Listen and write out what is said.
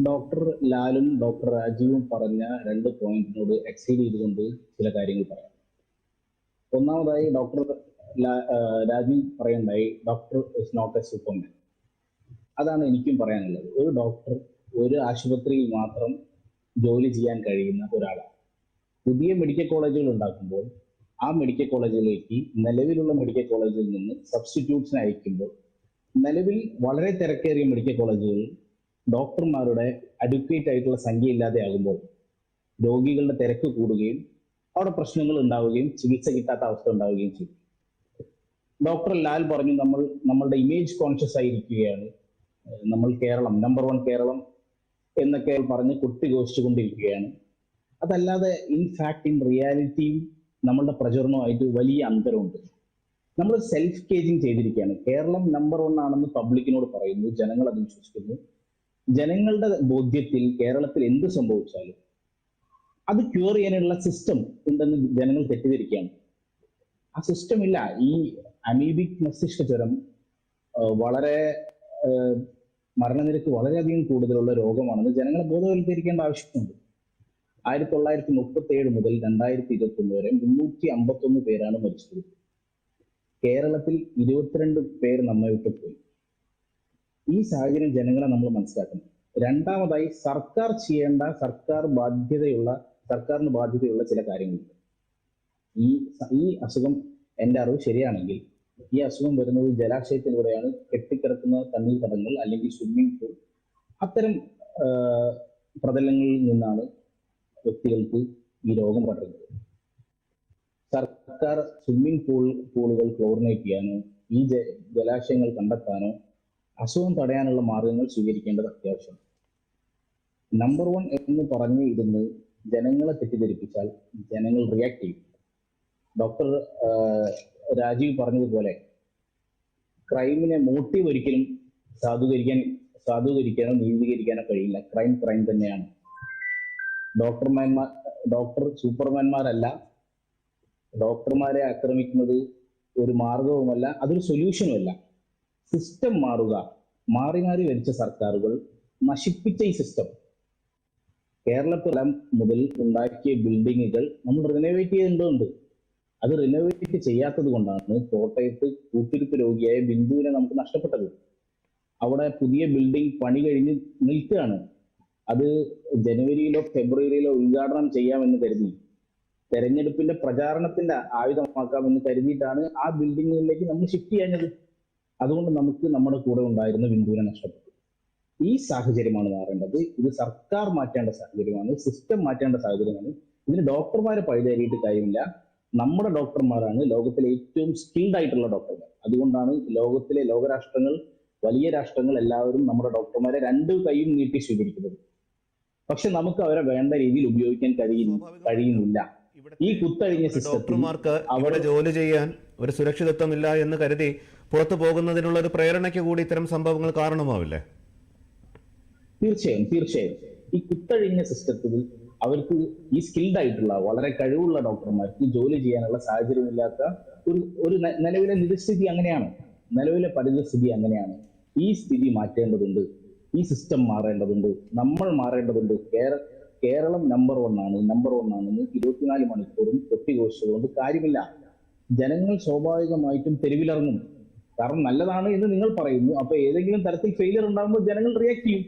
Doctor ലാലും doctor രാജീവും പറഞ്ഞ രണ്ട് പോയിന്റിനോട് exceed ചെയ്തുകൊണ്ട് ചില കാര്യങ്ങൾ പറയാം. ഒന്നാമതായി രാജീവ് പറയുണ്ടായി doctor is not a superman. അതാണ് എനിക്കും പറയാനുള്ളത്. ഒരു ഡോക്ടർ ഒരു ആശുപത്രിയിൽ മാത്രം ജോലി ചെയ്യാൻ കഴിയുന്ന ഒരാളാണ്. പുതിയ മെഡിക്കൽ കോളേജുകൾ ഉണ്ടാക്കുമ്പോൾ ആ മെഡിക്കൽ കോളേജിലേക്ക് നിലവിലുള്ള മെഡിക്കൽ കോളേജിൽ നിന്ന് സബ്സ്റ്റിറ്റ്യൂട്ട്സിനെ അയക്കുമ്പോൾ നിലവിൽ വളരെ തിരക്കേറിയ മെഡിക്കൽ കോളേജുകളിൽ ഡോക്ടർമാരുടെ അഡ്വക്കേറ്റ് ആയിട്ടുള്ള സംഖ്യ ഇല്ലാതെ ആകുമ്പോൾ രോഗികളുടെ തിരക്ക് കൂടുകയും അവിടെ പ്രശ്നങ്ങൾ ഉണ്ടാവുകയും ചികിത്സ കിട്ടാത്ത അവസ്ഥ ഉണ്ടാവുകയും ചെയ്യും. ഡോക്ടർ ലാൽ പറഞ്ഞു നമ്മളുടെ ഇമേജ് കോൺഷ്യസ് ആയിരിക്കുകയാണ്, നമ്മൾ കേരളം നമ്പർ 1 കേരളം എന്നൊക്കെ പറഞ്ഞ് കൊട്ടിഘോഷിച്ചുകൊണ്ടിരിക്കുകയാണ്. അതല്ലാതെ ഇൻ റിയാലിറ്റിയും നമ്മളുടെ പ്രചരണവുമായിട്ട് വലിയ അന്തരമുണ്ട്. നമ്മൾ സെൽഫ് കേജിങ് ചെയ്തിരിക്കുകയാണ്. കേരളം നമ്പർ 1 ആണെന്ന് പബ്ലിക്കിനോട് പറയുന്നു, ജനങ്ങൾ അത് വിശ്വസിക്കുന്നു. ജനങ്ങളുടെ ബോധ്യത്തിൽ കേരളത്തിൽ എന്ത് സംഭവിച്ചാലും അത് ക്യൂർ ചെയ്യാനുള്ള സിസ്റ്റം ഉണ്ടെന്ന് ജനങ്ങൾ തെറ്റിദ്ധരിക്കുകയാണ്. ആ സിസ്റ്റം ഇല്ല. ഈ അമീബിക് മസ്തിഷ്ക ജ്വരം വളരെ മരണനിരക്ക് വളരെയധികം കൂടുതലുള്ള രോഗമാണെന്ന് ജനങ്ങളെ ബോധവൽക്കരിക്കേണ്ട ആവശ്യമുണ്ട്. 1937 മുതൽ 2021 വരെ 351 പേരാണ് മരിച്ചത്. കേരളത്തിൽ 22 പേര് നമ്മെ വിട്ടു പോയി. ഈ സാഹചര്യം ജനങ്ങളെ നമ്മൾ മനസ്സിലാക്കണം. രണ്ടാമതായി സർക്കാരിന് ബാധ്യതയുള്ള ചില കാര്യങ്ങളുണ്ട്. ഈ അസുഖം എൻ്റെ അറിവ് ശരിയാണെങ്കിൽ ഈ അസുഖം വരുന്നത് ജലാശയത്തിലൂടെയാണ്. കെട്ടിക്കിടക്കുന്ന തണ്ണീർത്തടങ്ങൾ അല്ലെങ്കിൽ സ്വിമ്മിംഗ് പൂൾ, അത്തരം പ്രതലങ്ങളിൽ നിന്നാണ് വ്യക്തികൾക്ക് ഈ രോഗം പടരുന്നത്. സർക്കാർ സ്വിമ്മിംഗ് പൂളുകൾ ക്ലോറിനേറ്റ് ചെയ്യാനോ ഈ ജലാശയങ്ങൾ കണ്ടെത്താനോ അസുഖം തടയാനുള്ള മാർഗങ്ങൾ സ്വീകരിക്കേണ്ടത് അത്യാവശ്യമാണ്. നമ്പർ 1 എന്ന് പറഞ്ഞ് ഇരുന്ന് ജനങ്ങളെ തെറ്റിദ്ധരിപ്പിച്ചാൽ ജനങ്ങൾ റിയാക്ട് ചെയ്യും. ഡോക്ടർ രാജീവ് പറഞ്ഞതുപോലെ ക്രൈമിനെ മോട്ടീവ് ഒരിക്കലും സാധൂകരിക്കാനോ നീതീകരിക്കാനോ കഴിയില്ല. ക്രൈം തന്നെയാണ്. ഡോക്ടർ സൂപ്പർമാൻമാരല്ല. ഡോക്ടർമാരെ ആക്രമിക്കുന്നത് ഒരു മാർഗവുമല്ല, അതൊരു സൊല്യൂഷനുമല്ല. സിസ്റ്റം മാറി ഭരിച്ച സർക്കാരുകൾ നശിപ്പിച്ച ഈ സിസ്റ്റം. കേരളത്തിലെ മുതൽ ഉണ്ടാക്കിയ ബിൽഡിങ്ങുകൾ നമ്മൾ റിനോവേറ്റ് ചെയ്യേണ്ടതുണ്ട്. അത് റിനോവേറ്റ് ചെയ്യാത്തത് കൊണ്ടാണ് കോട്ടയത്ത് കൂട്ടിരിപ്പ് രോഗിയായ ബിന്ദുവിനെ നമുക്ക് നഷ്ടപ്പെട്ടത്. അവിടെ പുതിയ ബിൽഡിംഗ് പണി കഴിഞ്ഞ് നിൽക്കുകയാണ്. അത് ജനുവരിയിലോ ഫെബ്രുവരിയിലോ ഉദ്ഘാടനം ചെയ്യാമെന്ന് കരുതി, തെരഞ്ഞെടുപ്പിന്റെ പ്രചാരണത്തിന്റെ ആയുധമാക്കാമെന്ന് കരുതിയിട്ടാണ് ആ ബിൽഡിങ്ങുകളിലേക്ക് നമ്മൾ ഷിഫ്റ്റ് ചെയ്യുന്നത്. അതുകൊണ്ട് നമുക്ക് നമ്മുടെ കൂടെ ഉണ്ടായിരുന്ന ബിന്ദുവിനെ നഷ്ടപ്പെട്ടു. ഈ സാഹചര്യമാണ് മാറേണ്ടത്. ഇത് സർക്കാർ മാറ്റേണ്ട സാഹചര്യമാണ്, സിസ്റ്റം മാറ്റേണ്ട സാഹചര്യമാണ്. ഇതിന് ഡോക്ടർമാരെ പഴുതേറിയിട്ട് കാര്യമില്ല. നമ്മുടെ ഡോക്ടർമാരാണ് ലോകത്തിലെ ഏറ്റവും സ്കിൽഡ് ആയിട്ടുള്ള ഡോക്ടർമാർ. അതുകൊണ്ടാണ് ലോകരാഷ്ട്രങ്ങൾ, വലിയ രാഷ്ട്രങ്ങൾ എല്ലാവരും നമ്മുടെ ഡോക്ടർമാരെ 2 കൈയും നീട്ടി സ്വീകരിക്കുന്നത്. പക്ഷെ നമുക്ക് അവരെ വേണ്ട രീതിയിൽ ഉപയോഗിക്കാൻ കഴിയുന്നില്ല. ഈ കുത്തഴിഞ്ഞ ഡോക്ടർമാർക്ക് അവിടെ ജോലി ചെയ്യാൻ ഒരു സുരക്ഷിതത്വം ഇല്ല എന്ന് കരുതി പുറത്തു പോകുന്നതിനുള്ള ഒരു പ്രേരണയ്ക്ക് കൂടി ഇത്തരം സംഭവങ്ങൾ കാരണമാവില്ലേ? തീർച്ചയായും. ഈ കുത്തഴിഞ്ഞ സിസ്റ്റത്തിൽ അവർക്ക് ഈ സ്കിൽഡ് ആയിട്ടുള്ള വളരെ കഴിവുള്ള ഡോക്ടർമാർക്ക് ജോലി ചെയ്യാനുള്ള സാഹചര്യമില്ലാത്ത ഒരു നിലവിലെ നിജസ്ഥിതി അങ്ങനെയാണ്. നിലവിലെ പരിതസ്ഥിതി അങ്ങനെയാണ്. ഈ സ്ഥിതി മാറ്റേണ്ടതുണ്ട്. ഈ സിസ്റ്റം മാറേണ്ടതുണ്ട്. നമ്മൾ മാറേണ്ടതുണ്ട്. കേരളം നമ്പർ 1 ആണെന്ന് 24 മണിക്കൂറും കൊട്ടിഘോഷിച്ചുകൊണ്ട് കാര്യമില്ല. ജനങ്ങൾ സ്വാഭാവികമായിട്ടും തെരുവിലിറങ്ങും. കാരണം നല്ലതാണ് എന്ന് നിങ്ങൾ പറയുന്നു. അപ്പൊ ഏതെങ്കിലും തരത്തിൽ ഫെയിലിയർ ഉണ്ടാകുമ്പോൾ ജനങ്ങൾ റിയാക്ട് ചെയ്യും.